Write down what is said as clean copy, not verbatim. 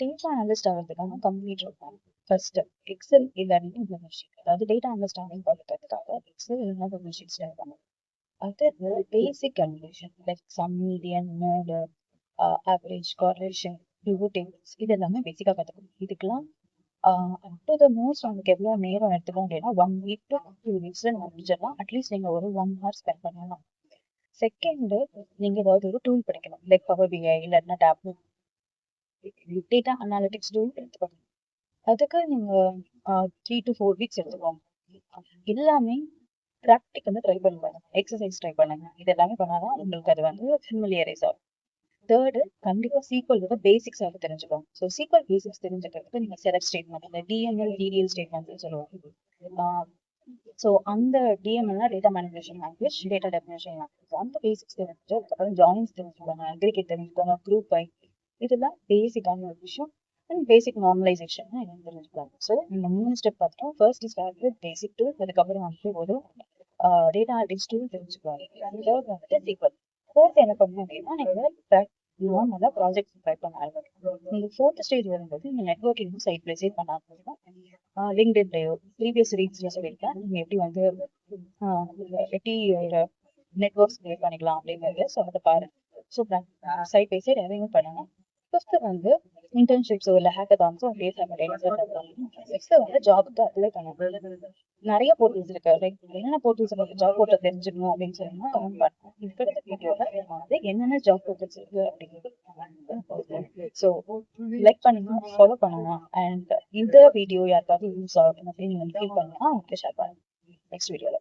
Data analyst ஆகிறதுக்கான complete இருக்கும். First Excel இல்லைன்னா கூகுள் ஷீட். அதாவது டேட்டா அனலிஸ்ட் ஆகணும் பார்க்கறதுக்காக எக்ஸல் இல்லைன்னா கூகுள் ஷீட்ஸ் பண்ணணும். அடுத்தது basic conversion like sum, median, mode, average, correlation, pivot tables இது எல்லாமே பேசிக்காக கற்றுக்கணும். இதுக்கெல்லாம் அப் டு த மோஸ்ட் உங்களுக்கு எவ்வளோ நேரம் எடுத்துக்கோம் அப்படின்னா 1 வீக் to 2 weeks முடிஞ்சிடலாம். அட்லீஸ்ட் நீங்கள் ஒரு 1 hour ஸ்பெண்ட் பண்ணலாம். செகண்ட், நீங்கள் ஏதாவது ஒரு டூல் படிக்கணும் லைக் பவர் பிஐ இல்லைன்னா டேப்லெட் டேட்டா அனாலிட்டிக்ஸ் டூல் எடுத்துக்கணும். அதுக்கு நீங்கள் 3 to 4 weeks எடுத்துக்கோங்க. எல்லாமே ப்ராக்டிக்கலாக ட்ரை பண்ணுவாங்க, எக்ஸசைஸ் ட்ரை பண்ணுங்க. இது எல்லாமே பண்ணாதான் உங்களுக்கு அது வந்து ஃபெமிலியரைஸ் ஆகும். தேர்டு, கண்டிப்பா சீக்வல் பேசிக்ஸ் வந்து தெரிஞ்சுக்கோங்க. ஸோ சீக்வல் பேசிக்ஸ் தெரிஞ்சுக்கிறதுக்கு நீங்க செலக்ட் ஸ்டேட்மெண்ட், இந்த டிஎம்எல் டிடிஎல் ஸ்டேட்மெண்ட் சொல்லுவாங்க. ஸோ அந்த டிஎம்எல்னா data manipulation language, data definition language. அந்த பேசிக்ஸ் தெரிஞ்சு அதுக்கப்புறம் ஜாயின்ஸ் தெரிஞ்சுக்கோங்க, அக்ரிகேட் தெரிஞ்சுக்கோங்க, குரூப் பை, இதெல்லாம் பேசிக்கான ஒரு விஷயம். அண்ட் பேசிக் நார்மலைசேஷன் என்னன்னு தெரிஞ்சுக்கோங்க. ஸோ இந்த 3 ஸ்டெப் பார்த்தோம். First start with basic tool, அதுக்கப்புறம் வந்து ஒரு டேட்டா அனலிட்டிக்ஸ் டூல் தெரிஞ்சுக்கோங்க. தேர்ட் வந்துட்டு சீக்வல். ஃபோர்த் என்ன பண்ணணும் அப்படின்னா நீங்கள் நார்மலாக ப்ராஜெக்ட் ட்ரை பண்ண ஆரம்பிக்கும். நீங்கள் ஃபோர்த் ஸ்டேஜ் வரும்போது நீங்கள் நெட்ஒர்க்கிங் சைட் விசிட் பண்ண ஆரம்பிக்கும். லிங்க்டின்லையோ ப்ரீவியஸ் ரீட்ஸ்ல சொல்லியிருக்கேன் நீங்கள் எப்படி வந்து எப்படி ஒரு நெட்ஒர்க்ஸ் கிரியேட் பண்ணிக்கலாம் அப்படிங்கிறது. ஸோ அதை பாருங்க. ஸோ சைட் பை சைட் எதையுமே பண்ணுங்க. ஃபிஃப்த் வந்து இன்டர்ன்ஷிப்ஸோ இல்லை ஹேக்கத்தான்ஸோ அப்படியே சிக்ஸ்த் வந்து ஜாபுக்கு அப்ளை பண்ணுங்க. நிறைய போர்ட்டல்ஸ் இருக்கு. லைக் என்னென்ன போர்ட்டல்ஸ் உங்களுக்கு ஜாப் போர்ட்டல் தெரிஞ்சுக்கணும் அப்படின்னு சொன்னா கமெண்ட் பண்ணுங்க. இருக்கிற வீடியோல வந்து என்னென்ன ஜாப் போர்ட்டல்ஸ் இருக்கு அப்படிங்கிறது. ஸோ லைக் பண்ணுங்க, ஃபாலோ பண்ணுங்க. அண்ட் இந்த வீடியோ யாருக்காவது யூஸ் ஆகும் அப்படின்னு நீங்க ஃபீல் பண்ணா உங்களுக்கு ஷேர் பண்ணுங்க நெக்ஸ்ட் வீடியோல.